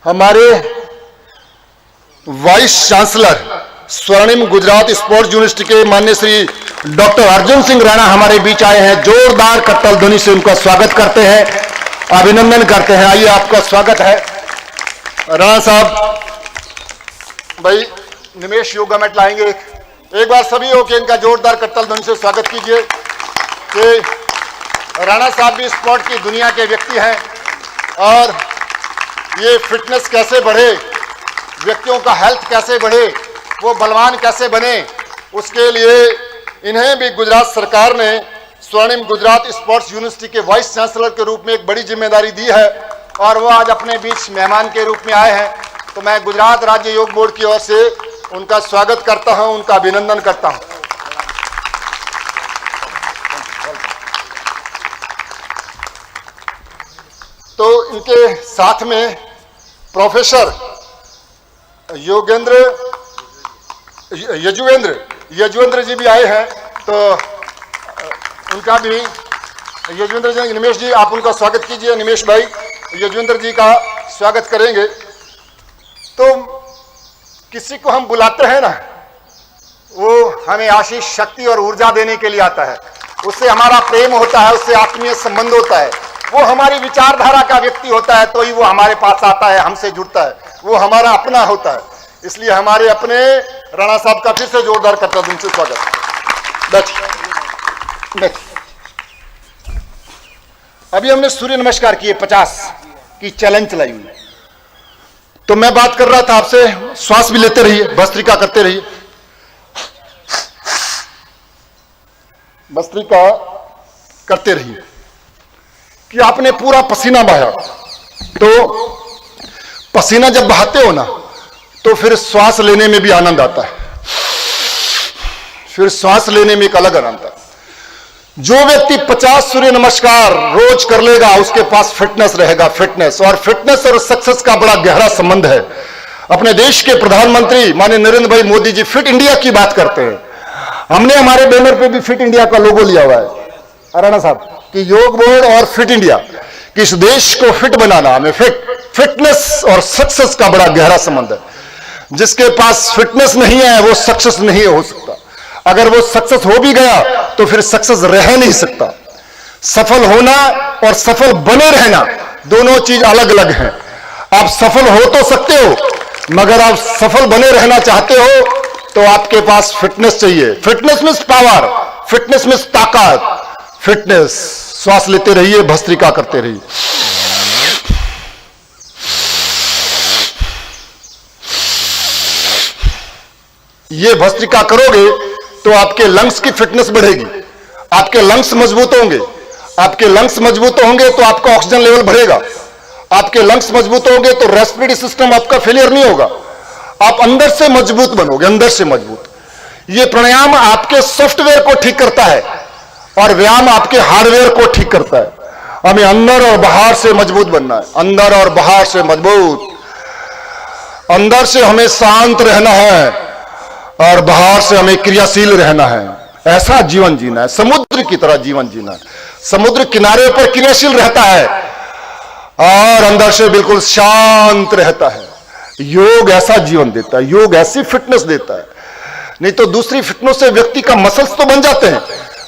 हमारे vice chancellor स्वर्णिम Gujarat sports university के माननीय श्री डॉक्टर अर्जुन सिंह राणा हमारे बीच आए हैं। जोरदार करताल ध्वनि से उनका स्वागत करते हैं, अभिनंदन करते हैं। आइए, आपका स्वागत है राणा साहब। भाई निमेश योगा मैट लाएंगे। एक बार सभी हो के इनका जोरदार करताल ध्वनि से स्वागत कीजिए कि राणा साहब भी स्पोर्ट की दुनिया के व्यक्ति हैं और ये फिटनेस कैसे बढ़े, व्यक्तियों का हेल्थ कैसे बढ़े, वो बलवान कैसे बने, उसके लिए इन्हें भी गुजरात सरकार ने स्वर्णिम गुजरात स्पोर्ट्स यूनिवर्सिटी के वाइस चांसलर के रूप में एक बड़ी जिम्मेदारी दी है और वो आज अपने बीच मेहमान के रूप में आए हैं। तो मैं गुजरात राज्य योग बोर्ड की ओर से उनका स्वागत करता हूं, उनका अभिनंदन करता हूं। तो इनके साथ में प्रोफेसर यजुवेंद्र जी भी आए हैं। तो उनका भी यजुवेंद्र जी, निमेश जी आप उनका स्वागत कीजिए। निमेश भाई यजुवेंद्र जी का स्वागत करेंगे। तो किसी को हम बुलाते हैं ना, वो हमें आशीष, शक्ति और ऊर्जा देने के लिए आता है। उससे हमारा प्रेम होता है, उससे आत्मीय संबंध होता है। वो हमारी विचारधारा का व्यक्ति होता है तो ही वो हमारे पास आता है, हमसे जुड़ता है, वो हमारा अपना होता है। इसलिए हमारे अपने राणा साहब का फिर से जोरदार करता हूं, उनसे स्वागत। बैठ। अभी हमने सूर्य नमस्कार किए 50 की चैलेंज चलाई हुई। तो मैं बात कर रहा था आपसे, श्वास भी लेते रहिए, भस्त्रिका करते रहिए। भस्त्रिका करते रहिए कि आपने पूरा पसीना बहाया। तो पसीना जब बहाते हो ना तो फिर श्वास लेने में भी आनंद आता है, फिर श्वास लेने में एक अलग आनंद आता है। जो व्यक्ति 50 सूर्य नमस्कार रोज कर लेगा उसके पास फिटनेस रहेगा। फिटनेस और सक्सेस का बड़ा गहरा संबंध है। अपने देश के प्रधानमंत्री माननीय नरेंद्र भाई मोदी जी फिट इंडिया की बात करते हैं। हमने हमारे बैनर पे भी फिट इंडिया का लोगो लिया हुआ है राणा साहब कि योग बोर्ड और फिट इंडिया, कि इस देश को फिट बनाना। हमें फिटनेस और सक्सेस का बड़ा गहरा संबंध है। जिसके पास फिटनेस नहीं है वो सक्सेस नहीं हो सकता। अगर वो सक्सेस हो भी गया तो फिर सक्सेस रह नहीं सकता। सफल होना और सफल बने रहना दोनों चीज अलग अलग हैं। आप सफल हो तो सकते हो, मगर आप सफल बने रहना चाहते हो तो आपके पास फिटनेस चाहिए। Fitness means power, fitness means ताकत, फिटनेस। श्वास लेते रहिए, भस्त्रिका करते रहिए। ये भस्त्रिका करोगे तो आपके लंग्स की फिटनेस बढ़ेगी, आपके लंग्स मजबूत होंगे। आपके लंग्स मजबूत होंगे तो आपका ऑक्सीजन लेवल बढ़ेगा। आपके लंग्स मजबूत होंगे तो रेस्पिरेटरी सिस्टम आपका फेलियर नहीं होगा। आप अंदर से मजबूत बनोगे, अंदर से मजबूत। ये प्राणायाम आपके सॉफ्टवेयर को ठीक करता है और व्यायाम आपके हार्डवेयर को ठीक करता है। हमें अंदर और बाहर से मजबूत बनना है, अंदर और बाहर से मजबूत। अंदर से हमें शांत रहना है और बाहर से हमें क्रियाशील रहना है। ऐसा जीवन जीना है, समुद्र की तरह जीवन जीना है। समुद्र किनारे पर क्रियाशील रहता है और अंदर से बिल्कुल शांत रहता है। योग ऐसा जीवन देता है, योग ऐसी फिटनेस देता है। नहीं तो दूसरी फिटनेस से व्यक्ति का मसल्स तो बन जाते हैं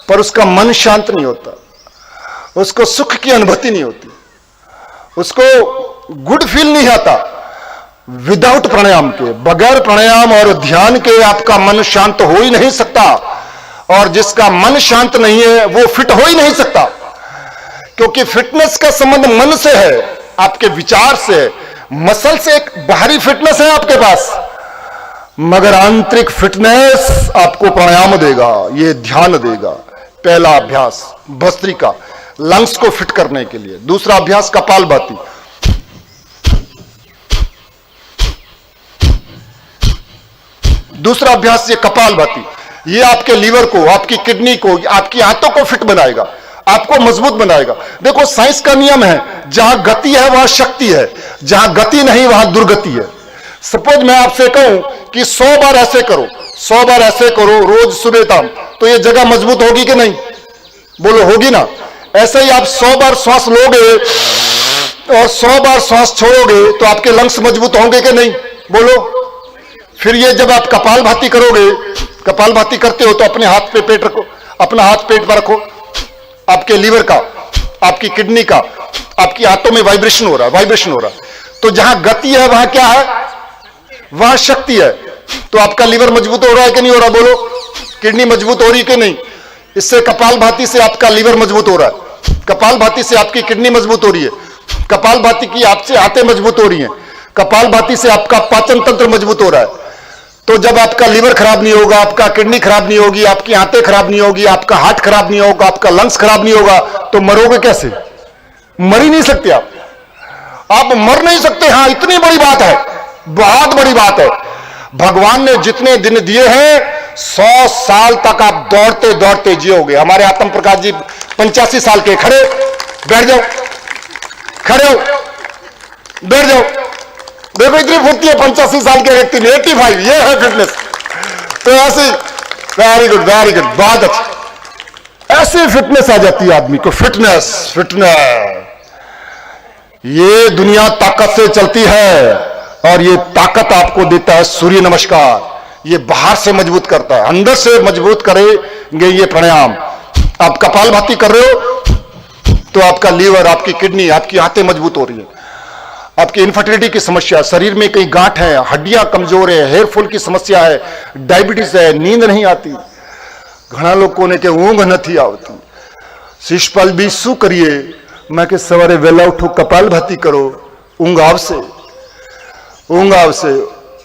पर उसका मन शांत नहीं होता, उसको सुख की अनुभूति नहीं होती, उसको गुड फील नहीं आता। विदाउट प्राणायाम के, बगैर प्राणायाम और ध्यान के आपका मन शांत हो ही नहीं सकता। और जिसका मन शांत नहीं है वो फिट हो ही नहीं सकता, क्योंकि फिटनेस का संबंध मन से है, आपके विचार से है। मसल से एक बाहरी फिटनेस है आपके पास, मगर आंतरिक फिटनेस आपको प्राणायाम देगा, ये ध्यान देगा। पहला अभ्यास भस्त्रिका, लंग्स को फिट करने के लिए। दूसरा अभ्यास कपालभाति। दूसरा अभ्यास ये कपालभाति, ये आपके लीवर को, आपकी किडनी को, आपकी आंतों को फिट बनाएगा, आपको मजबूत बनाएगा। देखो साइंस का नियम है, जहां गति है वहां शक्ति है, जहां गति नहीं वहां दुर्गति है। सपोज मैं आपसे कहूं कि 100 बार ऐसे करो, 100 बार ऐसे करो रोज सुबह शाम, तो ये जगह मजबूत होगी कि नहीं? बोलो होगी ना। ऐसे ही आप 100 बार श्वास लोगे और 100 बार श्वास छोड़ोगे तो आपके लंग्स मजबूत होंगे कि नहीं? बोलो। फिर ये जब आप कपालभाति करोगे, कपालभाति करते हो तो अपने हाथ पे पेट रखो, अपना हाथ पेट पर रखो, आपके लीवर का, आपकी किडनी का, आपकी हाथों में वाइब्रेशन हो रहा है, वाइब्रेशन हो रहा है। तो जहां गति है वहां क्या है? वहां शक्ति है। तो आपका लीवर मजबूत हो रहा है कि नहीं हो रहा? बोलो। किडनी मजबूत हो रही कि नहीं? इससे कपालभाति से आपका लीवर मजबूत हो रहा है, कपालभाति से आपकी किडनी मजबूत हो रही है, कपालभाति की आपसे आंतें मजबूत हो रही हैं, कपालभाति से आपका पाचन तंत्र मजबूत हो रहा है। तो जब आपका लीवर खराब नहीं होगा, आपका किडनी खराब नहीं होगी, आपकी आंतें खराब नहीं होगी, आपका हार्ट खराब नहीं होगा, आपका लंग्स खराब नहीं होगा, तो मरोगे कैसे? मर ही नहीं सकते आप मर नहीं सकते। हां, इतनी बड़ी बात है, बहुत बड़ी बात है। भगवान ने जितने दिन दिए हैं 100 साल तक आप दौड़ते दौड़ते जियोगे। हमारे आत्म प्रकाश जी 85 साल के, खड़े बैठ जाओ, खड़े हो बैठ जाओ। देखो इतनी फुर्ती है 85 साल के व्यक्ति में, 85, ये है फिटनेस। तो ऐसे वेरी गुड, वेरी गुड, बहुत अच्छा। ऐसे फिटनेस आ जाती है आदमी को, फिटनेस फिटनेस। ये दुनिया ताकत से चलती है और ये ताकत आपको देता है सूर्य नमस्कार। ये बाहर से मजबूत करता है, अंदर से मजबूत करेंगे ये प्राणायाम। आप कपालभाति कर रहे हो तो आपका लीवर, आपकी किडनी, आपकी आंतें मजबूत हो रही है। आपकी इनफर्टिलिटी की समस्या, शरीर में कहीं गांठ है, हड्डियां कमजोर है, हेयर फॉल की समस्या है, डायबिटीज है, नींद नहीं आती, घना लोगों ने के ऊंघ नहीं आवती। शिषपाल भी शू करिए? मैं के सवारे वेला उठो, कपालभाति करो, ऊंघ आवसे, ऊंघ आवसे।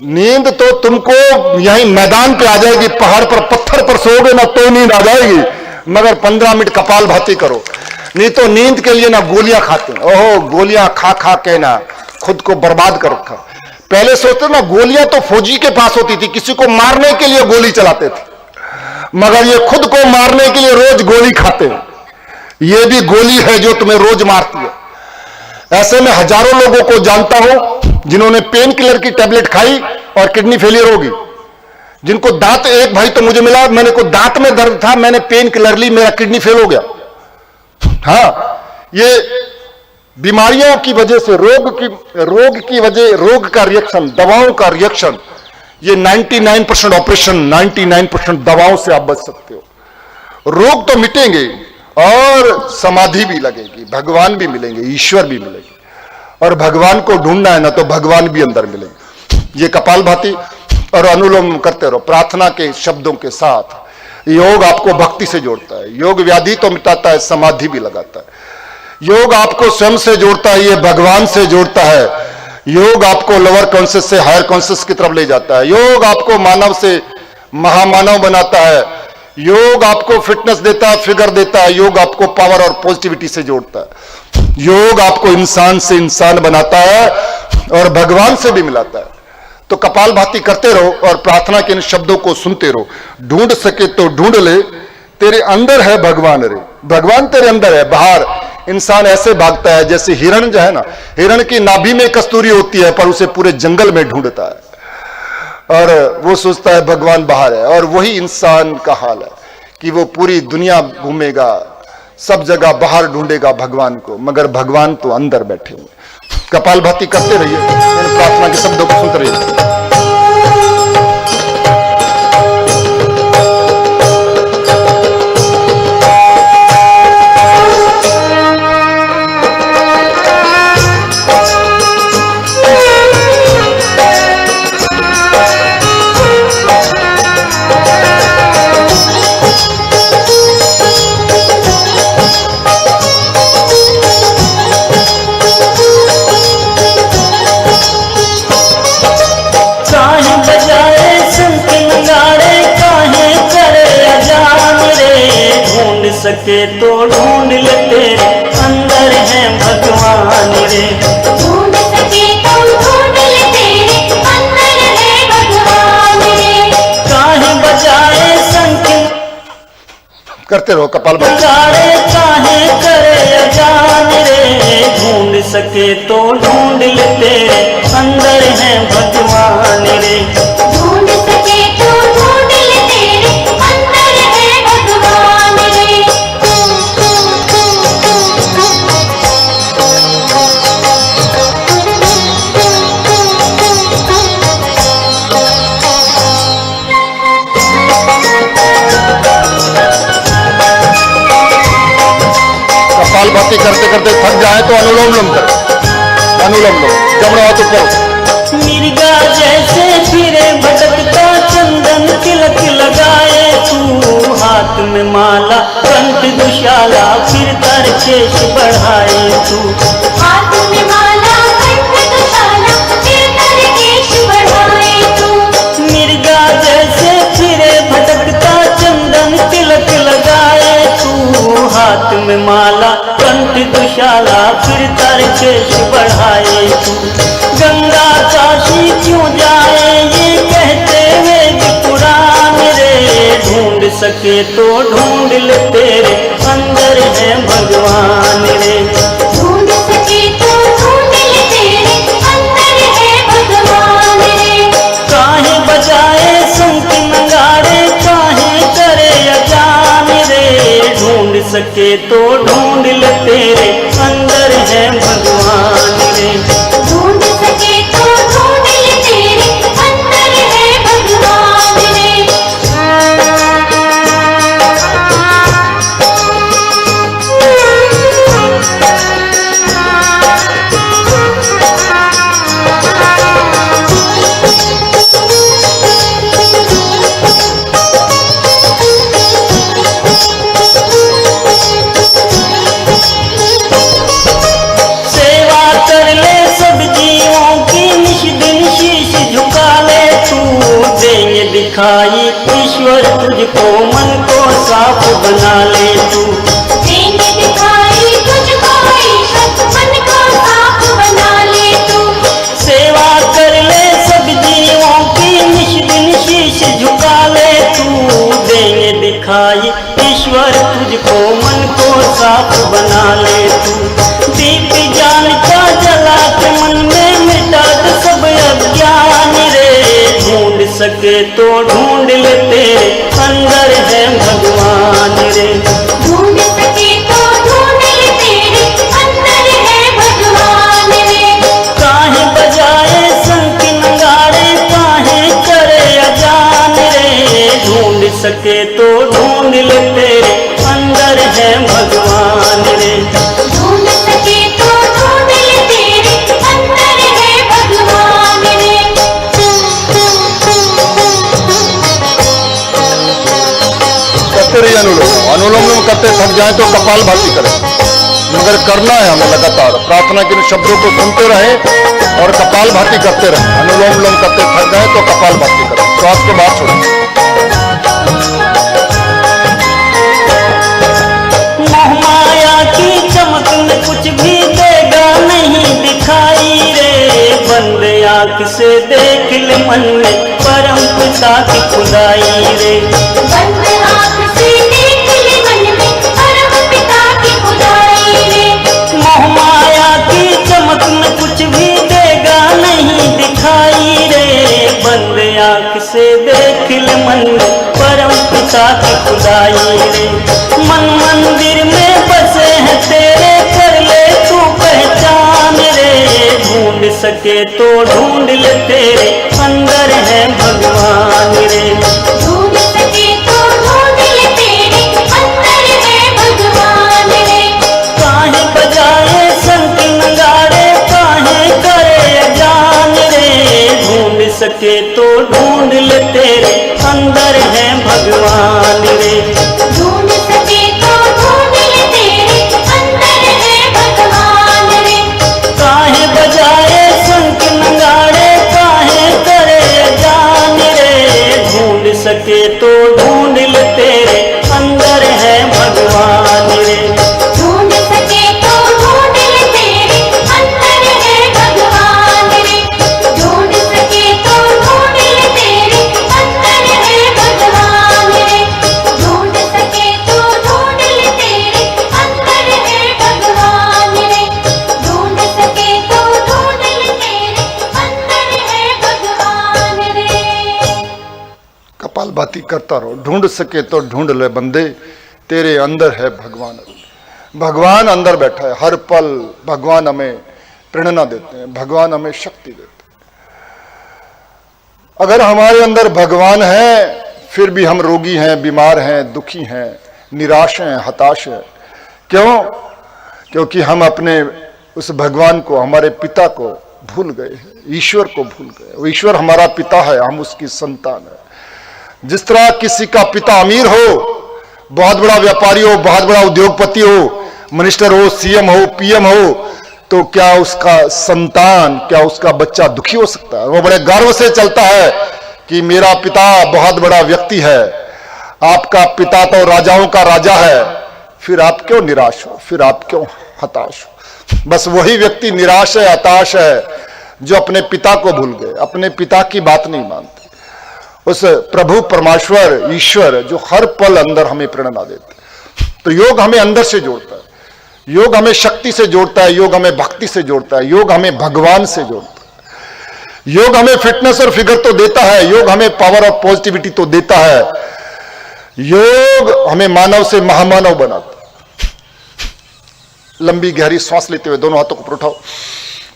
नींद तो तुमको यहीं मैदान पे आ जाएगी, पहाड़ पर पत्थर पर सोओगे ना तो नींद आ जाएगी, मगर 15 मिनट कपालभाति करो। नहीं तो नींद के लिए ना गोलियां खाते हैं। ओहो, गोलियां खा खा के ना खुद को बर्बाद कर रखा। पहले सोचते ना गोलियां तो फौजी के पास होती थी, किसी को मारने के लिए गोली चलाते थे, मगर ये खुद को मारने के लिए रोज गोली खाते हैं। ये भी गोली है जो तुम्हें रोज मारती है। ऐसे में हजारों लोगों को जानता हूं जिन्होंने पेन किलर की टैबलेट खाई और किडनी फेलियर होगी। जिनको दांत, एक भाई तो मुझे मिला, मैंने को दांत में दर्द था, मैंने पेन किलर ली, मेरा किडनी फेल हो गया। हाँ, ये बीमारियों की वजह से, रोग की वजह, रोग का रिएक्शन, दवाओं का रिएक्शन, ये 99% ऑपरेशन, 99% दवाओं से आप बच सकते हो। रोग तो मिटेंगे और समाधि भी लगेगी, भगवान भी मिलेंगे, ईश्वर भी मिलेंगे। और भगवान को ढूंढना है ना तो भगवान भी अंदर मिलेंगे। ये कपालभाति और अनुलोम करते रहो प्रार्थना के शब्दों के साथ। योग आपको भक्ति से जोड़ता है, योग व्याधि तो मिटाता है, समाधि भी लगाता है। योग आपको स्वयं से जोड़ता है, ये भगवान से जोड़ता है। योग आपको लोअर कॉन्शियस से हायर कॉन्शियस की तरफ ले जाता है। योग आपको मानव से महामानव बनाता है। योग आपको फिटनेस देता है, फिगर देता है। योग आपको पावर और पॉजिटिविटी से जोड़ता है। योग आपको इंसान से इंसान बनाता है और भगवान से भी मिलाता है। तो कपालभाति करते रहो और प्रार्थना के इन शब्दों को सुनते रहो। ढूंढ सके तो ढूंढ ले, तेरे अंदर है भगवान रे, भगवान तेरे अंदर है। बाहर इंसान ऐसे भागता है जैसे हिरण जो है ना, हिरण की नाभि में कस्तूरी होती है पर उसे पूरे जंगल में ढूंढता है और वो सोचता है भगवान बाहर है। और वही इंसान का हाल है कि वो पूरी दुनिया घूमेगा, सब जगह बाहर ढूंढेगा भगवान को, मगर भगवान तो अंदर बैठे हुए। कपालभाति करते रहिए, प्रार्थना के शब्दों को सुनते रहिए। सके तो ढूंढ ले, तेरे अंदर है भगवान रे। ढूंढ सके तो ढूंढ ले, तेरे अंदर है भगवान रे। काहे बजाए शंख करते रहो कपालभाति। बजाए काहे करे अजान रे। ढूंढ सके तो ढूंढ ले, तेरे अंदर है भगवान रे। ढूंढ सके तो ढूंढ ले, तेरे अंदर है भगवान रे। जाए तो अनुलोम विलोम करें, अनुलोम विलोम। जब रहो तो करो। मिर्गा जैसे फिरे भटकता चंदन तिलक लगाए तू, हाथ में माला कंठ दुशाला फिर तर केश बढ़ाए तू। हाथ में माला कंठ दुशाला फिर तर केश बढ़ाए तू। मिर्गा जैसे फिरे भटकता चंदन तिलक लगाए तू, हाथ में माला कंठ दुशाला फिर तर केश बढ़ाए तू। गंगा काशी क्यों जाए ये कहते वेद पुराण रे, ढूंढ सके तो ढूंढ ले तेरे अंदर है भगवान रे। ढूंढ सके तो ढूंढ ले तेरे अंदर है भगवान रे। काहे बजाए शंख नगाड़े काहे करे अजान रे, ढूंढ सके तो ढूंढ ले तेरे अंदर है भगवान रे। ढूंढ सके तो ढूंढ ले तेरे अंदर है भगवान रे। सेवा कर ले सब जीवों की निश दिन शीश झुका ले तू, देंगे दिखाई ईश्वर तुझको मन को साफ बना ले तू। देंगे दिखाई तुझको ईश्वर मन को साफ बना ले तू। सेवा कर ले सब जीवों की निश दिन शीश झुका ले तू, देंगे दिखाई ईश्वर तुझको मन को साफ बना ले तू। दीप ज्ञान का जला के मन में मिटा दे सब अज्ञान रे, ढूंढ सके तो ढूंढ ले तेरे अंदर है भगवान रे। ढूंढ सके तो ढूंढ ले तेरे अंदर है भगवान रे। काहे बजाए शंख नगाड़े काहे करे अजान रे, ढूंढ सके तो ढूंढ ले तेरे अंदर है भगवान रे। ढूंढ सके तो ढूंढ ले तेरे अंदर है भगवान रे। करते रहिए अनुलोम, अनुलोम विलोम करते थक जाए तो कपाल भाती करें, मगर करना है हमें लगातार। प्रार्थना के इन शब्दों को सुनते रहें और कपाल भाती करते रहें। अनुलोम विलोम करते थक जाए तो कपाल भाती करें, श्वास को बाहर छोड़ें। मोह माया की चमक में कुछ भी देगा नहीं दिखाई रे, बंद आँख से देख ले मन में परम पिता की खुदाई रे। बंद आँख से देख ले मन में परम पिता की खुदाई रे। मोह माया की चमक में कुछ भी देगा नहीं दिखाई रे, बंद आँख से देख ले मन में परम पिता की खुदाई रे। मन मंदिर में बसे हैं तेरे कर ले तू पहचान रे, ढूंढ सके तो ढूंढ ले तेरे अंदर है भगवान रे। ढूंढ सके तो ढूंढ ले तेरे अंदर है भगवान रे। काहे बजाए शंख नगाड़े काहे करे अजान रे, ढूंढ सके तो ढूंढ ले तेरे अंदर है भगवान रे। ढूंढ सके तो ढूंढ ले तेरे अंदर है भगवान रे। काहे बजाए शंख नगाड़े काहे करे अजान रे, ढूंढ सके तो ढूंढ ले तेरे अंदर है भगवान रे। ढूंढ सके तो ढूंढ ले तेरे अंदर है भगवान रे। ढूंढ सके तो ढूंढ ले तेरे अंदर है भगवान रे। ढूंढ सके तो ढूंढ ले तेरे अंदर है भगवान रे। ढूंढ सके तो ढूंढ ले तेरे अंदर है भगवान रे। कपाल भाती करता रहो। ढूंढ सके तो ढूंढ ले बंदे, तेरे अंदर है भगवान। भगवान अंदर बैठा है। हर पल भगवान हमें प्रेरणा देते हैं, भगवान हमें शक्ति देते हैं। अगर हमारे अंदर भगवान है फिर भी हम रोगी हैं, बीमार हैं, दुखी हैं, निराश हैं, हताश हैं। क्यों? क्योंकि हम अपने उस भगवान को, हमारे पिता को भूल गए हैं, ईश्वर को भूल गए। वो ईश्वर हमारा पिता है, हम उसकी संतान है। जिस तरह किसी का पिता अमीर हो, बहुत बड़ा व्यापारी हो, बहुत बड़ा उद्योगपति हो, मिनिस्टर हो, सीएम हो, पीएम हो, तो क्या उसका संतान, क्या उसका बच्चा दुखी हो सकता है? वो बड़े गर्व से चलता है कि मेरा पिता बहुत बड़ा व्यक्ति है। आपका पिता तो राजाओं का राजा है, फिर आप क्यों निराश हो, फिर आप क्यों हताश हो? बस वही व्यक्ति निराश है, हताश है जो अपने पिता को भूल गए, अपने पिता की बात नहीं मानते। उस प्रभु परमेश्वर ईश्वर जो हर पल अंदर हमें प्रेरणा देते हैं। तो योग हमें अंदर से जोड़ता है, योग हमें शक्ति से जोड़ता है, योग हमें भक्ति से जोड़ता है, योग हमें भगवान से जोड़ता है। योग हमें फिटनेस और फिगर तो देता है, योग हमें पावर और पॉजिटिविटी तो देता है, योग हमें मानव से महामानव बनाता है। लंबी गहरी सांस लेते हुए दोनों हाथों को उठाओ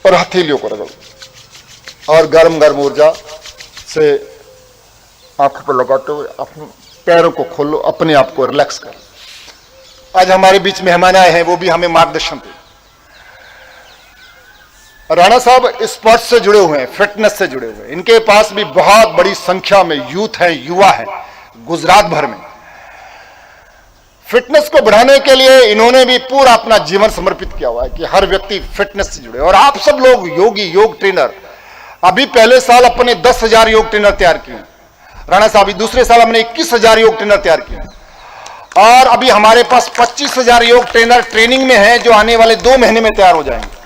और हथेलियों को रगड़ो और गर्म गर्म ऊर्जा से आंखों पर लगाते हुए अपने पैरों को खोलो, अपने आप को रिलैक्स करो। आज हमारे बीच मेहमान आए हैं, वो भी हमें मार्गदर्शन दें। राणा साहब स्पोर्ट्स से जुड़े हुए हैं, फिटनेस से जुड़े हुए हैं। इनके पास भी बहुत बड़ी संख्या में यूथ है, युवा है गुजरात भर में। फिटनेस को बढ़ाने के लिए इन्होंने भी पूरा अपना जीवन समर्पित किया हुआ है कि हर व्यक्ति फिटनेस से जुड़े। और आप सब लोग योगी, योग ट्रेनर, अभी पहले साल अपने 10,000 योग ट्रेनर तैयार किए। राणा साहब अभी दूसरे साल हमने 21,000 योग ट्रेनर तैयार किए और अभी हमारे पास 25,000 योग ट्रेनर ट्रेनिंग में हैं जो आने वाले 2 महीने में तैयार हो जाएंगे।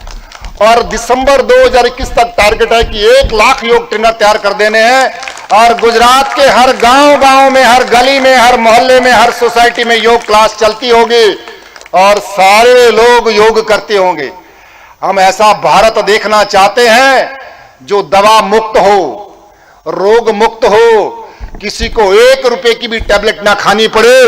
और दिसंबर 2021 तक टारगेट है कि 1 लाख योग ट्रेनर तैयार कर देने हैं और गुजरात के हर गांव में, हर गली में, हर मोहल्ले में, हर सोसाइटी में योग क्लास चलती होगी और सारे लोग योग करते होंगे। हम ऐसा भारत देखना चाहते हैं जो दवा मुक्त हो, रोग मुक्त हो, किसी को 1 रुपए की भी टैबलेट ना खानी पड़े।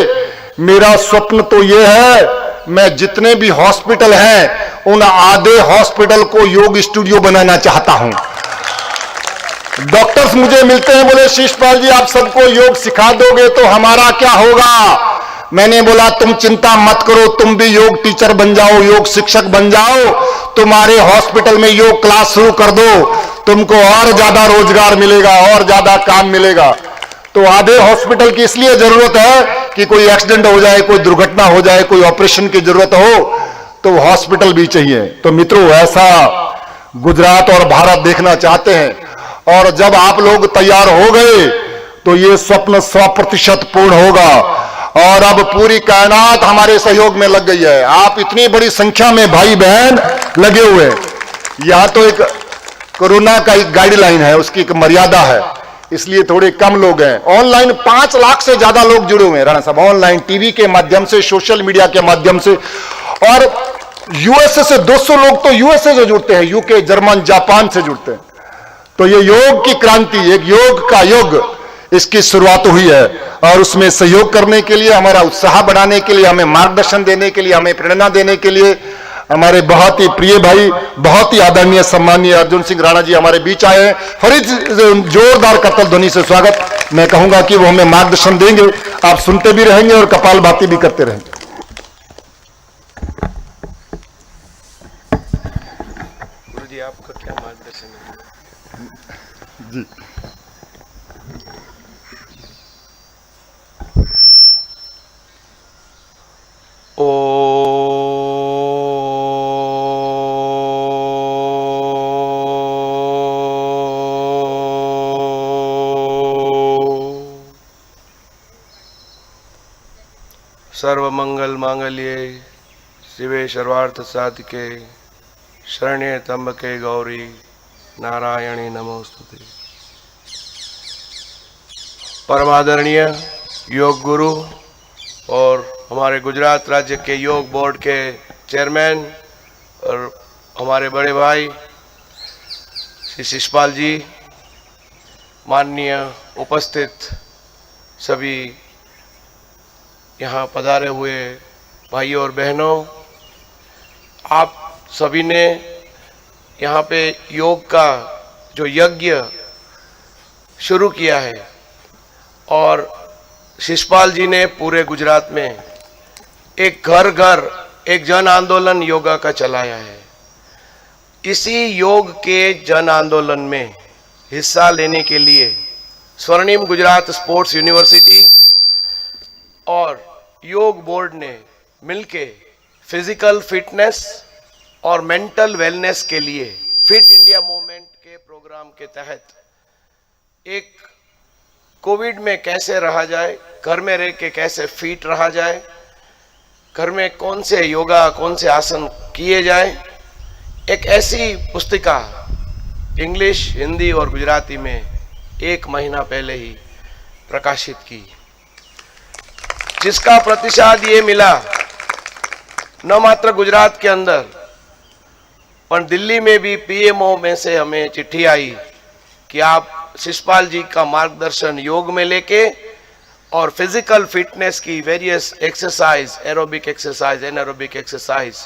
मेरा स्वप्न तो यह है मैं जितने भी हॉस्पिटल हैं उन आधे हॉस्पिटल को योग स्टूडियो बनाना चाहता हूं। डॉक्टर्स मुझे मिलते हैं, बोले शीशपाल जी आप सबको योग सिखा दोगे तो हमारा क्या होगा? मैंने बोला तुम चिंता मत करो, तुम भी योग टीचर बन जाओ, योग शिक्षक बन जाओ, तुम्हारे हॉस्पिटल में योग क्लास शुरू कर दो, तुमको और ज्यादा रोजगार मिलेगा और ज्यादा काम मिलेगा। तो आधे हॉस्पिटल की इसलिए जरूरत है कि कोई एक्सीडेंट हो जाए, कोई दुर्घटना हो जाए, कोई ऑपरेशन की जरूरत हो तो हॉस्पिटल भी चाहिए। तो मित्रों ऐसा गुजरात और भारत देखना चाहते हैं और जब आप लोग तैयार हो गए तो ये स्वप्न 100% पूर्ण होगा। और अब पूरी कायनात हमारे सहयोग में लग गई है। आप इतनी बड़ी संख्या में भाई बहन लगे हुए हैं। यह तो एक कोरोना का एक गाइडलाइन है, उसकी एक मर्यादा है, इसलिए थोड़े कम लोग हैं। ऑनलाइन 5 लाख से ज्यादा लोग जुड़े हुए हैं राणा साहब, ऑनलाइन टीवी के माध्यम से, सोशल मीडिया के माध्यम से। और यूएसए से 200 लोग तो यूएसए से जुड़ते हैं, यूके, जर्मन, जापान से जुड़ते हैं। तो ये योग की क्रांति, एक योग का युग, इसकी शुरुआत हुई है। और उसमें सहयोग करने के लिए, हमारा उत्साह बढ़ाने के लिए, हमें मार्गदर्शन देने के लिए, हमें प्रेरणा देने के लिए हमारे बहुत ही प्रिय भाई, बहुत ही आदरणीय सम्मानीय अर्जुन सिंह राणा जी हमारे बीच आए हैं। फरीद जोरदार करतल ध्वनि से स्वागत। मैं कहूंगा कि वो हमें मार्गदर्शन देंगे, आप सुनते भी रहेंगे और कपालभाति भी करते रहेंगे। गुरुजी आपका क्या मार्गदर्शन है? जी सर्वमंगल मांगल्ये शिवे सर्वार्थ साधिके शरण्ये त्र्यंबके गौरी नारायणी नमोस्तुते। परमादरणीय योग गुरु और हमारे गुजरात राज्य के योग बोर्ड के चेयरमैन और हमारे बड़े भाई श्री शिशपाल जी, माननीय उपस्थित सभी यहाँ पधारे हुए भाइयों और बहनों, आप सभी ने यहाँ पे योग का जो यज्ञ शुरू किया है और शिशपाल जी ने पूरे गुजरात में एक घर घर एक जन आंदोलन योगा का चलाया है। इसी योग के जन आंदोलन में हिस्सा लेने के लिए स्वर्णिम गुजरात स्पोर्ट्स यूनिवर्सिटी और योग बोर्ड ने मिलके फिजिकल फिटनेस और मेंटल वेलनेस के लिए फिट इंडिया मूवमेंट के प्रोग्राम के तहत एक कोविड में कैसे रहा जाए, घर में रह के कैसे फिट रहा जाए, घर में कौन से योगा कौन से आसन किए जाए, एक ऐसी पुस्तिका इंग्लिश, हिंदी और गुजराती में 1 महीना पहले ही प्रकाशित की, जिसका प्रतिसाद ये मिला न मात्र गुजरात के अंदर पर दिल्ली में भी पीएमओ में से हमें चिट्ठी आई कि आप शिषपाल जी का मार्गदर्शन योग में लेके और फिजिकल फिटनेस की various exercise, aerobic exercise, anaerobic exercise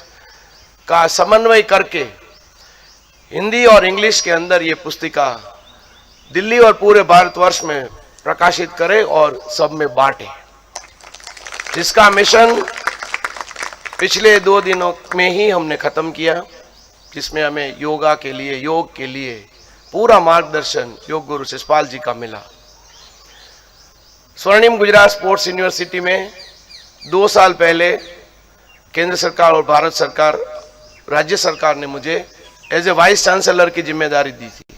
का समन्वय करके हिंदी और इंग्लिश के अंदर ये पुस्तिका दिल्ली और पूरे भारतवर्ष में प्रकाशित करे और सब में बांटे, जिसका मिशन पिछले 2 दिनों में ही हमने खत्म किया, जिसमें हमें योगा के लिए, योग के लिए पूरा मार्गदर्शन योग गुरु शिषपाल जी का मिला। स्वर्णिम गुजरात स्पोर्ट्स यूनिवर्सिटी में 2 साल पहले केंद्र सरकार और भारत सरकार, राज्य सरकार ने मुझे एज ए वाइस चांसलर की जिम्मेदारी दी थी।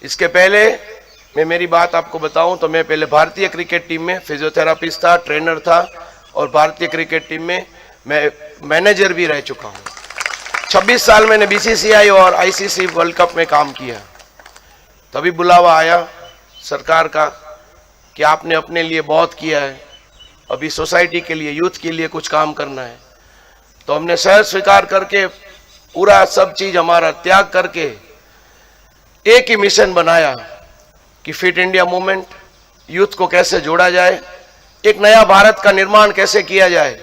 इसके पहले मैं मेरी बात आपको बताऊं तो मैं पहले भारतीय क्रिकेट टीम में फिजियोथेरापिस्ट था, ट्रेनर था और भारतीय क्रिकेट टीम में मैं मैनेजर भी रह चुका हूं। 26 साल मैंने बीसीसीआई और आईसीसी वर्ल्ड कप में काम किया। तभी बुलावा आया सरकार का कि आपने अपने लिए बहुत किया है, अभी सोसाइटी के लिए, यूथ के लिए कुछ काम करना है। तो हमने सहज स्वीकार करके पूरा सब चीज हमारा त्याग करके एक ही मिशन बनाया कि फिट इंडिया मूवमेंट, यूथ को कैसे जोड़ा जाए, एक नया भारत का निर्माण कैसे किया जाए,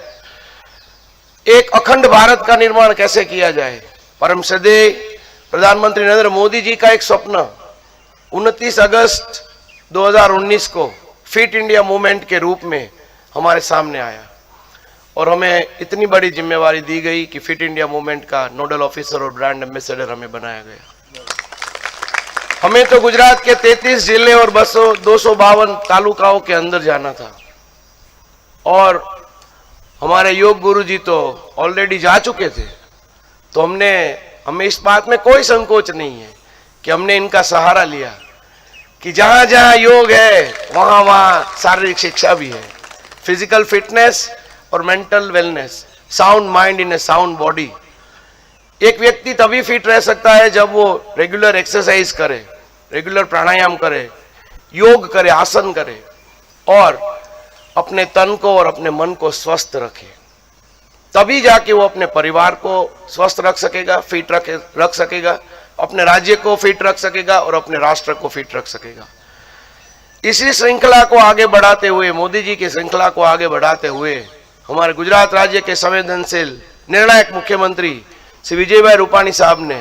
एक अखंड भारत का निर्माण कैसे किया जाए। परम श्रद्धेय प्रधानमंत्री नरेंद्र मोदी जी का एक स्वप्न 29 अगस्त 2019 को फिट इंडिया मूवमेंट के रूप में हमारे सामने आया और हमें इतनी बड़ी जिम्मेवारी दी गई कि फिट इंडिया मूवमेंट का नोडल ऑफिसर और ब्रांड एम्बेसडर हमें बनाया गया। हमें तो गुजरात के 33 जिले और 252 तालुकाओं के अंदर जाना था और हमारे योग गुरु जी तो ऑलरेडी जा चुके थे। तो हमें इस बात में कोई संकोच नहीं है कि हमने इनका सहारा लिया कि जहां जहां योग है वहां वहां शारीरिक शिक्षा भी है, फिजिकल फिटनेस और mental wellness, sound mind in A sound body. एक व्यक्ति तभी फिट रह सकता है जब वो रेगुलर एक्सरसाइज करे, रेगुलर प्राणायाम करे, योग करे, आसन करे और अपने तन को और अपने मन को स्वस्थ रखे। तभी जाके वो अपने परिवार को स्वस्थ रख सकेगा, फिट रख सकेगा, अपने राज्य को फिट रख सकेगा और अपने राष्ट्र को फिट रख सकेगा। इसी श्रृंखला को आगे बढ़ाते हुए, मोदी जी की श्रृंखला को आगे बढ़ाते हुए हमारे गुजरात राज्य के संवेदनशील निर्णायक मुख्यमंत्री श्री विजयभाई रूपाणी साहब ने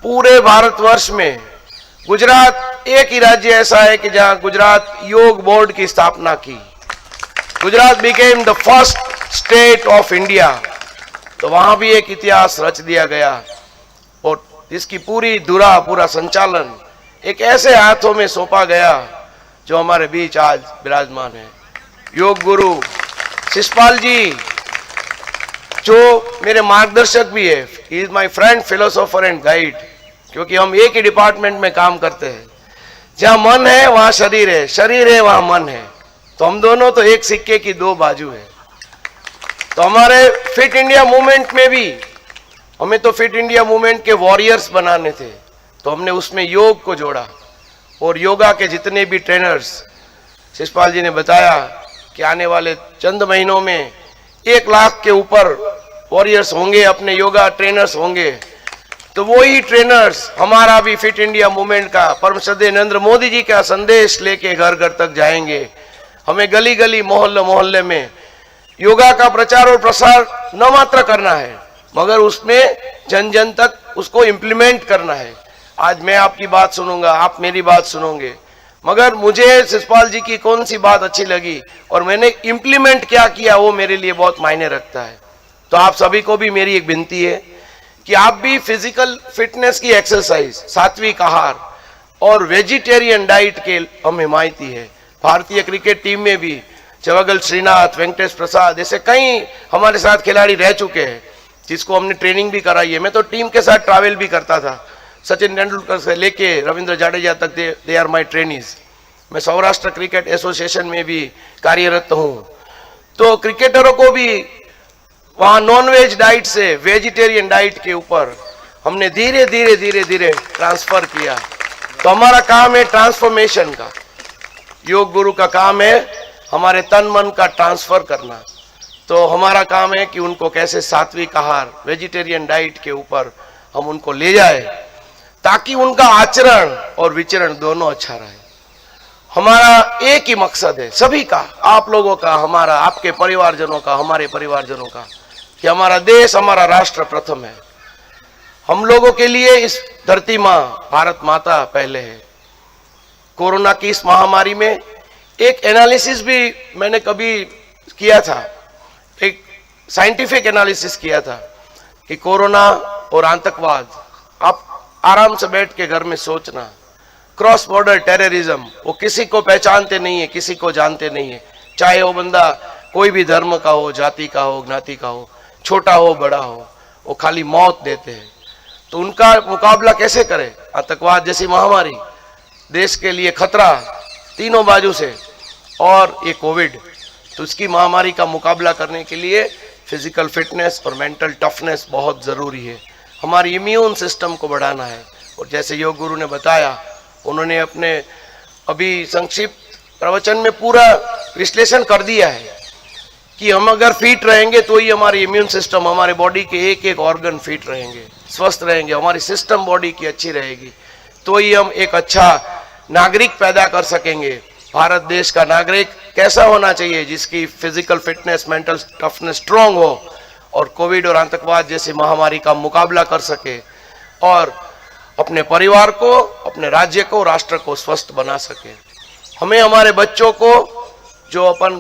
पूरे भारतवर्ष में गुजरात एक ही राज्य ऐसा है कि जहां गुजरात योग बोर्ड की स्थापना की। Gujarat became the first state of India. तो वहां भी एक इतिहास रच दिया गया और इसकी पूरी धुरा, पूरा संचालन एक ऐसे हाथों में सौंपा गया जो हमारे बीच आज विराजमान है। योग गुरु शिषपाल जी जो मेरे मार्गदर्शक भी है, he is my friend, philosopher and guide, क्योंकि हम एक ही डिपार्टमेंट में काम करते हैं। जहां मन है वहां शरीर है, शरीर है वहां मन है। तो हम दोनों तो एक सिक्के की 2 बाजू है। तो हमारे फिट इंडिया मूवमेंट में भी हमें तो फिट इंडिया मूवमेंट के वॉरियर्स बनाने थे, तो हमने उसमें योग को जोड़ा और योगा के जितने भी ट्रेनर्स, शिषपाल जी ने बताया कि आने वाले चंद महीनों में 1 लाख के ऊपर वॉरियर्स होंगे, अपने योगा ट्रेनर्स होंगे। तो वही ट्रेनर्स हमारा भी फिट इंडिया मूवमेंट का, परम श्रद्धेय नरेंद्र मोदी जी का संदेश लेके घर घर तक जाएंगे। हमें गली गली, मोहल्ले मोहल्ले में योगा का प्रचार और प्रसार न मात्र करना है, मगर उसमें जन जन तक उसको इम्प्लीमेंट करना है। आज मैं आपकी बात सुनूंगा, आप मेरी बात सुनोगे, मगर मुझे शिषपाल जी की कौन सी बात अच्छी लगी और मैंने इम्प्लीमेंट क्या किया वो मेरे लिए बहुत मायने रखता है। तो आप सभी को भी मेरी एक विनती है कि आप भी फिजिकल फिटनेस की एक्सरसाइज, सात्विक आहार और वेजिटेरियन डाइट के हम हिमायती है। भारतीय क्रिकेट टीम में भी जवागल श्रीनाथ, वेंकटेश प्रसाद ऐसे कई हमारे साथ खिलाड़ी रह चुके हैं जिसको हमने ट्रेनिंग भी कराई है। मैं तो टीम के साथ ट्रैवल भी करता था, सचिन तेंदुलकर से लेके रविंद्र जाडेजा तक दे आर माई ट्रेनीज। मैं सौराष्ट्र क्रिकेट एसोसिएशन में भी कार्यरत हूँ। तो क्रिकेटरों को भी वहाँ नॉनवेज डाइट से वेजिटेरियन डाइट के ऊपर हमने धीरे धीरे ट्रांसफर किया। तो हमारा काम है ट्रांसफॉर्मेशन का, योग गुरु का काम है हमारे तन मन का ट्रांसफर करना। तो हमारा काम है कि उनको कैसे सात्विक आहार, वेजिटेरियन डाइट के ऊपर हम उनको ले जाए ताकि उनका आचरण और विचरण दोनों अच्छा रहे। हमारा एक ही मकसद है सभी का, आप लोगों का, हमारा, आपके परिवारजनों का, हमारे परिवारजनों का, कि हमारा देश, हमारा राष्ट्र प्रथम है। हम लोगों के लिए इस धरती माँ, भारत माता पहले है। कोरोना की इस महामारी में एक एनालिसिस भी मैंने कभी किया था, एक साइंटिफिक एनालिसिस किया था कि कोरोना और आतंकवाद, आप आराम से बैठ के घर में सोचना, क्रॉस बॉर्डर टेररिज्म, वो किसी को पहचानते नहीं है, किसी को जानते नहीं है, चाहे वो बंदा कोई भी धर्म का हो, जाति का हो, ज्ञाति का हो, छोटा हो बड़ा हो, वो खाली मौत देते हैं। तो उनका मुकाबला कैसे करें? आतंकवाद जैसी महामारी, देश के लिए खतरा तीनों बाजू से, और ये कोविड, तो उसकी महामारी का मुकाबला करने के लिए फिजिकल फिटनेस और मेंटल टफनेस बहुत ज़रूरी है। हमारी इम्यून सिस्टम को बढ़ाना है। और जैसे योग गुरु ने बताया, उन्होंने अपने अभी संक्षिप्त प्रवचन में पूरा विश्लेषण कर दिया है कि हम अगर फिट रहेंगे तो ही हमारी इम्यून सिस्टम, हमारे बॉडी के एक एक ऑर्गन फिट रहेंगे, स्वस्थ रहेंगे, हमारी सिस्टम बॉडी की अच्छी रहेगी, तो ही हम एक अच्छा नागरिक पैदा कर सकेंगे। भारत देश का नागरिक कैसा होना चाहिए? जिसकी physical fitness, mental toughness strong हो और कोविड और आतंकवाद जैसी महामारी का मुकाबला कर सके और अपने परिवार को, अपने राज्य को, राष्ट्र को स्वस्थ बना सके। हमें हमारे बच्चों को जो अपन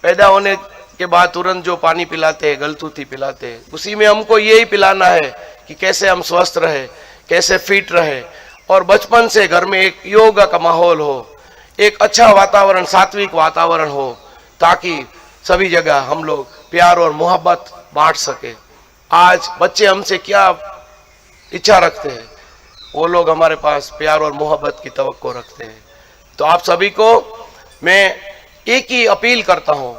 पैदा होने के बाद तुरंत जो पानी पिलाते हैं, गलतूती पिलाते हैं, उसी में हमको यही पिलाना है कि कैसे हम स्वस्थ रहे, कैसे फिट रहे, और बचपन से घर में एक योगा का माहौल हो, एक अच्छा वातावरण, सात्विक वातावरण हो, ताकि सभी जगह हम लोग प्यार और मोहब्बत बांट सके। आज बच्चे हमसे क्या इच्छा रखते हैं? वो लोग हमारे पास प्यार और मोहब्बत की तवक्को रखते हैं। तो आप सभी को मैं एक ही अपील करता हूं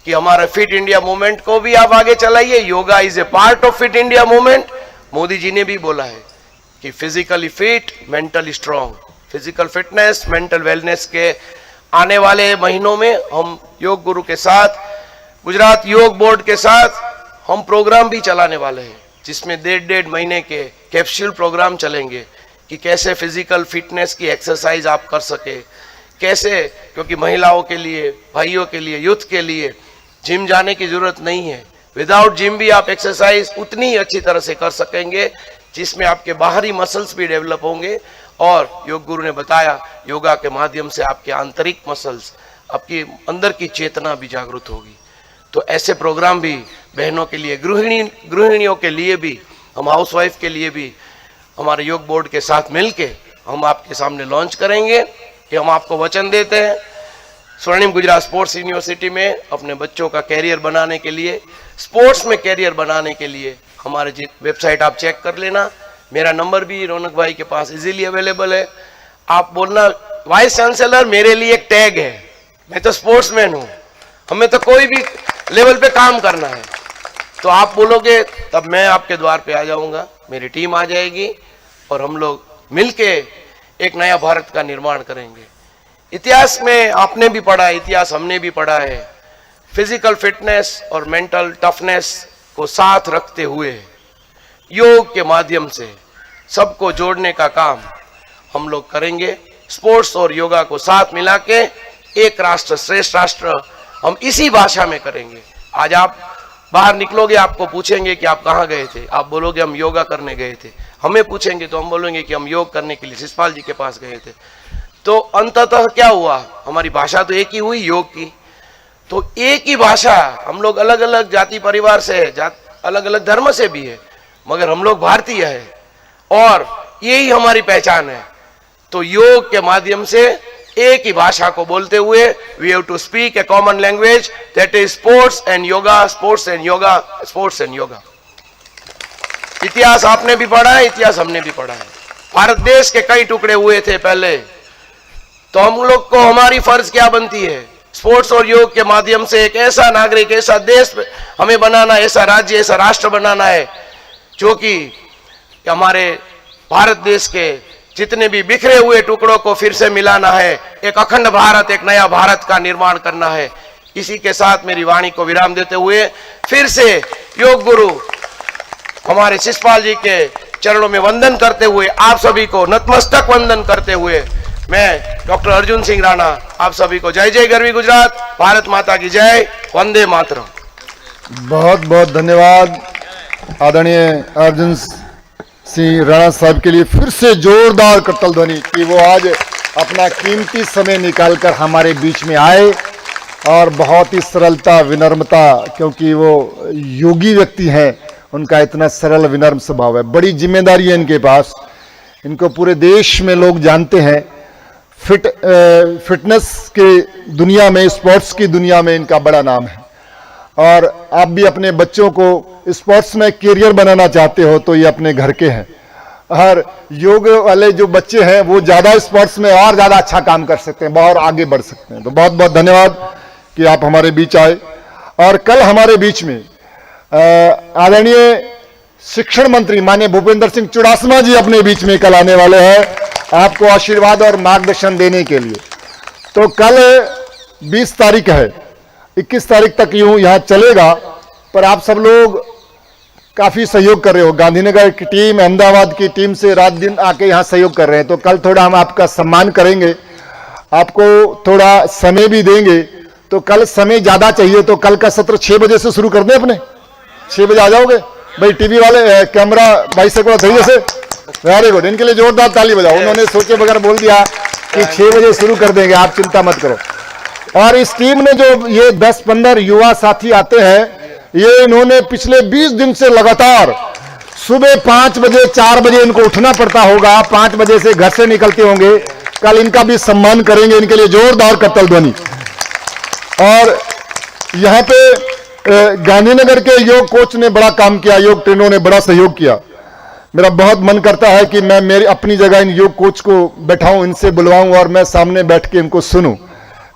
कि हमारे फिट इंडिया मूवमेंट को भी आप आगे चलाइए। Yoga is a part of fit India movement. Modi ji ने भी बोला है कि physically fit, mentally strong, physical fitness, mental wellness के आने वाले महीनों में हम योग गुरु के साथ, गुजरात योग बोर्ड के साथ हम प्रोग्राम भी चलाने वाले हैं, जिसमें 1.5 महीने के कैप्सूल प्रोग्राम चलेंगे कि कैसे फिजिकल फिटनेस की एक्सरसाइज आप कर सके, कैसे, क्योंकि महिलाओं के लिए, भाइयों के लिए, यूथ के लिए जिम जाने की जरूरत नहीं है। विदाउट जिम भी आप एक्सरसाइज उतनी ही अच्छी तरह से कर सकेंगे, जिसमें आपके बाहरी मसल्स भी डेवलप होंगे। और योग गुरु ने बताया, योगा के माध्यम से आपके आंतरिक मसल्स, आपकी अंदर की चेतना भी जागृत होगी। तो ऐसे प्रोग्राम भी बहनों के लिए, गृहिणियों के लिए भी, हम हाउसवाइफ के लिए भी हमारे योग बोर्ड के साथ मिलके हम आपके सामने लॉन्च करेंगे कि हम आपको वचन देते हैं स्वर्णिम गुजरात स्पोर्ट्स यूनिवर्सिटी में अपने बच्चों का कैरियर बनाने के लिए, स्पोर्ट्स में कैरियर बनाने के लिए हमारे वेबसाइट आप चेक कर लेना। मेरा नंबर भी रौनक भाई के पास इजीली अवेलेबल है। आप बोलना, वाइस चांसलर मेरे लिए एक टैग है, मैं तो स्पोर्ट्समैन हूँ, हमें तो कोई भी लेवल पे काम करना है, तो आप बोलोगे तब मैं आपके द्वार पे आ जाऊंगा, मेरी टीम आ जाएगी और हम लोग मिलके एक नया भारत का निर्माण करेंगे। इतिहास में आपने भी पढ़ा है, इतिहास हमने भी पढ़ा है, फिजिकल फिटनेस और मेंटल टफनेस को साथ रखते हुए योग के माध्यम से सबको जोड़ने का काम हम लोग करेंगे। स्पोर्ट्स और योगा को साथ मिला के एक राष्ट्र श्रेष्ठ राष्ट्र हम इसी भाषा में करेंगे। आज आप बाहर निकलोगे, आपको पूछेंगे कि आप कहाँ गए थे, आप बोलोगे हम योगा करने गए थे। हमें पूछेंगे तो हम बोलेंगे कि हम योग करने के लिए शिषपाल जी के पास गए थे। तो अंततः क्या हुआ, हमारी भाषा तो एक ही हुई, योग की। तो एक ही भाषा, हम लोग अलग अलग जाति परिवार से, अलग अलग धर्म से भी है, मगर हम लोग भारतीय है और यही हमारी पहचान है। तो योग के माध्यम से एक ही भाषा को बोलते हुए we have to speak a common language, that is sports and yoga, sports and yoga, sports and yoga. इतिहास आपने भी पढ़ा है, इतिहास हमने भी पढ़ा है। भारत देश के कई टुकड़े हुए थे पहले, तो हम लोग को हमारी फर्ज क्या बनती है, स्पोर्ट्स और योग के माध्यम से एक ऐसा नागरिक, ऐसा देश हमें बनाना, ऐसा राज्य, ऐसा राष्ट्र बनाना है जो कि हमारे भारत देश के जितने भी बिखरे हुए टुकड़ों को फिर से मिलाना है, एक अखंड भारत, एक नया भारत का निर्माण करना है। इसी के साथ मेरी वाणी को विराम देते हुए फिर से योग गुरु हमारे शिषपाल जी के चरणों में वंदन करते हुए, आप सभी को नतमस्तक वंदन करते हुए, मैं डॉक्टर अर्जुन सिंह राणा आप सभी को जय जय गरवी गुजरात, भारत माता की जय, वंदे मातरम। बहुत बहुत धन्यवाद आदरणीय अर्जुन सिंह राणा साहब के लिए फिर से जोरदार करतल ध्वनि कि वो आज अपना कीमती समय निकालकर हमारे बीच में आए और बहुत ही सरलता, विनम्रता, क्योंकि वो योगी व्यक्ति हैं, उनका इतना सरल विनम्र स्वभाव है। बड़ी जिम्मेदारी है इनके पास, इनको पूरे देश में लोग जानते हैं। फिटनेस के दुनिया में, स्पोर्ट्स की दुनिया में इनका बड़ा नाम है। और आप भी अपने बच्चों को स्पोर्ट्स में करियर बनाना चाहते हो तो ये अपने घर के हैं। और योग वाले जो बच्चे हैं वो ज़्यादा स्पोर्ट्स में और ज़्यादा अच्छा काम कर सकते हैं, बहुत आगे बढ़ सकते हैं। तो बहुत बहुत धन्यवाद कि आप हमारे बीच आए। और कल हमारे बीच में आदरणीय शिक्षण मंत्री माननीय भूपेंद्र सिंह चुड़ासमा जी अपने बीच में कल आने वाले हैं आपको आशीर्वाद और मार्गदर्शन देने के लिए। तो कल 20 तारीख है, 21 तारीख तक यूं यहाँ चलेगा, पर आप सब लोग काफी सहयोग कर रहे हो। गांधीनगर की टीम, अहमदाबाद की टीम से रात दिन आके यहाँ सहयोग कर रहे हैं। तो कल थोड़ा हम आपका सम्मान करेंगे, आपको थोड़ा समय भी देंगे। तो कल समय ज्यादा चाहिए, तो कल का सत्र 6 बजे से शुरू कर दें। अपने 6 बजे आ जाओगे भाई? टीवी वाले कैमरा भाई से थोड़ा धैर्य से, वेरी गुड, इनके लिए जोरदार ताली बजाओ। उन्होंने सोचे बगैर बोल दिया कि 6 बजे शुरू कर देंगे, आप चिंता मत करो। और इस टीम ने जो ये 10-15 युवा साथी आते हैं, ये इन्होंने पिछले 20 दिन से लगातार सुबह 5 बजे 4 बजे इनको उठना पड़ता होगा, 5 बजे से घर से निकलते होंगे। कल इनका भी सम्मान करेंगे, इनके लिए जोरदार करतल ध्वनि। और यहाँ पे गांधीनगर के योग कोच ने बड़ा काम किया, योग ट्रेनरों ने बड़ा सहयोग किया। मेरा बहुत मन करता है कि मैं मेरी अपनी जगह इन योग कोच को बैठाऊं, इनसे बुलवाऊं और मैं सामने बैठ के इनको सुनूं।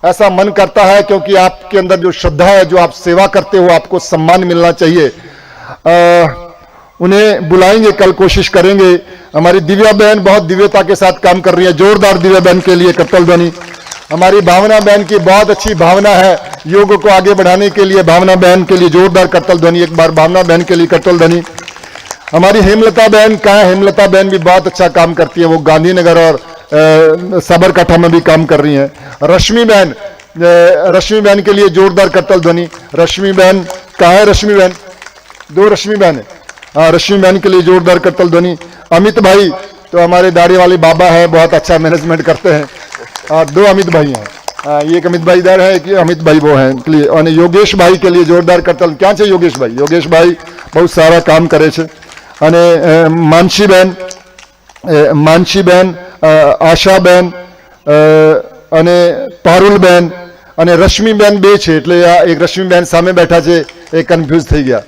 ऐसा मन करता है क्योंकि आपके अंदर जो श्रद्धा है, जो आप सेवा करते हो, आपको सम्मान मिलना चाहिए। उन्हें बुलाएंगे, कल कोशिश करेंगे। हमारी दिव्या बहन बहुत दिव्यता के साथ काम कर रही है, जोरदार दिव्या बहन के लिए करतल ध्वनि। हमारी भावना बहन की बहुत अच्छी भावना है योग को आगे बढ़ाने के लिए, भावना बहन के लिए जोरदार करतल ध्वनि। एक बार भावना बहन के लिए करतल ध्वनि। हमारी हेमलता बहन कहाँ? हेमलता बहन भी बहुत अच्छा काम करती है, वो गांधीनगर और साबरकाठा में भी काम कर रही हैं। रश्मि बहन के लिए जोरदार करतल ध्वनि। रश्मि बहन कहाँ है? रश्मि बहन, 2 रश्मि बहन है। हाँ, रश्मि बहन के लिए जोरदार करतल ध्वनि। अमित भाई तो हमारे दाढ़ी वाले बाबा है, बहुत अच्छा मैनेजमेंट करते हैं। 2 अमित भाई हैं, एक अमित भाई इधर है, एक अमित भाई वो हैं के लिए। और योगेश भाई के लिए जोरदार करतल। क्या है योगेश भाई? योगेश भाई बहुत सारा काम करे छे। અને માનસી બેન, આશા બેન અને પારુલ બેન અને રશ્મિ બેન 2 છે, એટલે આ એક રશ્મિ બેન સામે બેઠા છે એ કન્ફ્યુઝ થઈ ગયા।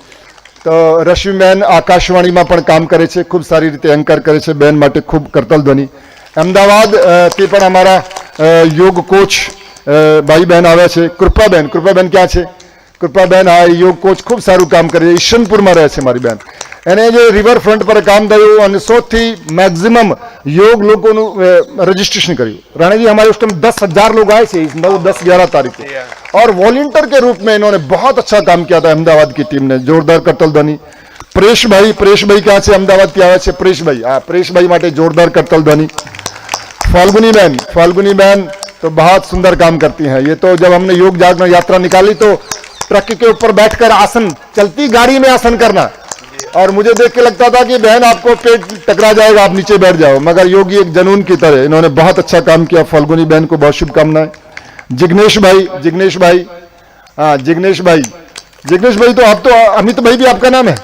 તો રશ્મિ બેન આકાશવાણીમાં પણ કામ કરે છે, ખૂબ સારી રીતે એન્કર કરે છે। બેન માટે ખૂબ કરતલ ધ્વનિ। અમદાવાદ તે પણ અમારા યોગ કોચ ભાઈ બહેન આવ્યા છે। કૃપાબેન ક્યાં છે? કૃપાબેન આ યોગ કોચ ખૂબ સારું કામ કરે છે, ઈશનપુરમાં રહે છે મારી બેન। એને જે રિવરફ્રન્ટ પર કામ થયું અને 100થી મેક્સિમમ योग लोगों रजिस्ट्रेशन કર્યું। राणा जी हमारे उस टाइम 10,000 लोग आए थे 9-10-11 तारीख को, और वॉलंटियर के रूप में इन्होंने बहुत अच्छा काम किया था अहमदाबाद की टीम ने। जोरदार करतल ध्वनि। परेश भाई क्या છે? अहमदाबाद થી આવ્યા છે परेश भाई। हाँ, परेश भाई માટે जोरदार करतल ध्वनि। फाल्गुनी बहन तो बहुत सुंदर काम करती हैं। ये तो जब हमने योग जागरण यात्रा निकाली तो ट्रक के ऊपर बैठकर आसन, चलती गाड़ी में आसन करना, और मुझे देख के लगता था कि बहन आपको पेट टकरा जाएगा, आप नीचे बैठ जाओ, मगर योगी एक जनून की तरह इन्होंने बहुत अच्छा काम किया। फाल्गुनी बहन को बहुत शुभकामनाएं। जिग्नेश भाई, हाँ जिग्नेश भाई तो आप तो अमित भाई भी आपका नाम है?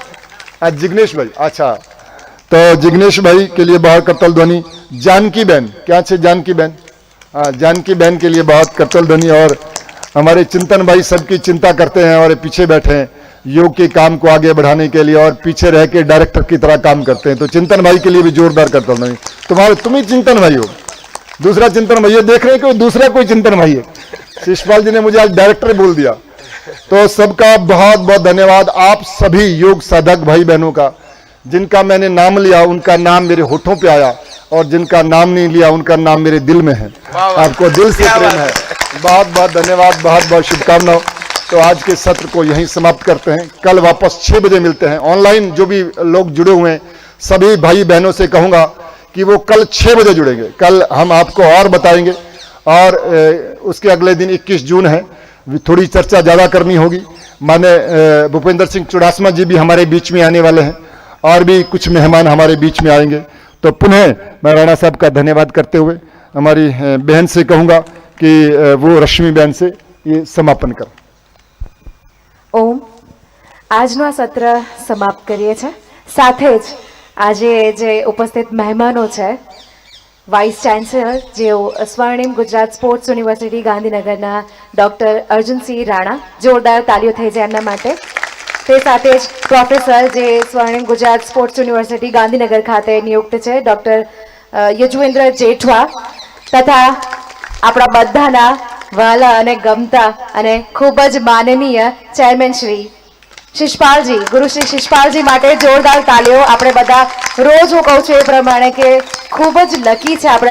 जिग्नेश भाई, अच्छा, तो जिग्नेश भाई के लिए बहुत करतल ध्वनि। जानकी बहन, क्या छे जानकी बहन? हाँ, जानकी बहन के लिए बहुत करतल ध्वनि। और हमारे चिंतन भाई सबकी चिंता करते हैं और पीछे बैठे हैं योग के काम को आगे बढ़ाने के लिए, और पीछे रह के डायरेक्टर की तरह काम करते हैं। तो चिंतन भाई के लिए भी जोरदार करतल ध्वनि। तुम ही चिंतन भाई हो, दूसरा चिंतन भाई, ये देख रहे हैं कि दूसरा कोई चिंतन भाई है। शिषपाल जी ने मुझे आज डायरेक्टर बोल दिया। तो सबका बहुत बहुत धन्यवाद। आप सभी योग साधक भाई बहनों का, जिनका मैंने नाम लिया उनका नाम मेरे होठों पे आया, और जिनका नाम नहीं लिया उनका नाम मेरे दिल में है। आपको दिल से प्रेम है, बहुत बहुत धन्यवाद, बहुत बहुत शुभकामनाएं। तो आज के सत्र को यहीं समाप्त करते हैं। कल वापस 6 बजे मिलते हैं। ऑनलाइन जो भी लोग जुड़े हुए हैं सभी भाई बहनों से कहूंगा कि वो कल 6 बजे जुड़ेंगे। कल हम आपको और बताएंगे, और उसके अगले दिन 21 जून है, थोड़ी चर्चा ज़्यादा करनी होगी। माने भूपेंद्र सिंह चुड़ासमा जी भी हमारे बीच में आने वाले हैं, और भी कुछ मेहमान हमारे बीच में आएंगे। तो पुनः मैं राणा साहब का धन्यवाद करते हुए हमारी बहन से कहूँगा कि वो रश्मि बहन से ये समापन कर। ઓમ આજનું આ સત્ર સમાપ્ત કરીએ છીએ। સાથે જ આજે જે ઉપસ્થિત મહેમાનો છે, વાઇસ ચાન્સેલર જેઓ સ્વર્ણિમ ગુજરાત સ્પોર્ટ્સ યુનિવર્સિટી ગાંધીનગરના ડૉક્ટર અર્જુનસિંહ રાણા, જોરદાર તાલીઓ થઈ જાય એમના માટે। તે સાથે જ પ્રોફેસર જે સ્વર્ણિમ ગુજરાત સ્પોર્ટ્સ યુનિવર્સિટી ગાંધીનગર ખાતે નિયુક્ત છે, ડૉક્ટર યજુવેન્દ્ર જેઠવા, તથા આપણા બધાના વાલા અને ગમતા અને ખૂબ જ માનનીય ચેરમેન શ્રી શિષપાલજી, ગુરુ શ્રી શિષપાલજી માટે જોરદાર તાલીઓ। આપણે બધા રોજ હું કહું છું એ પ્રમાણે કે ખૂબ જ લકી છે આપણે।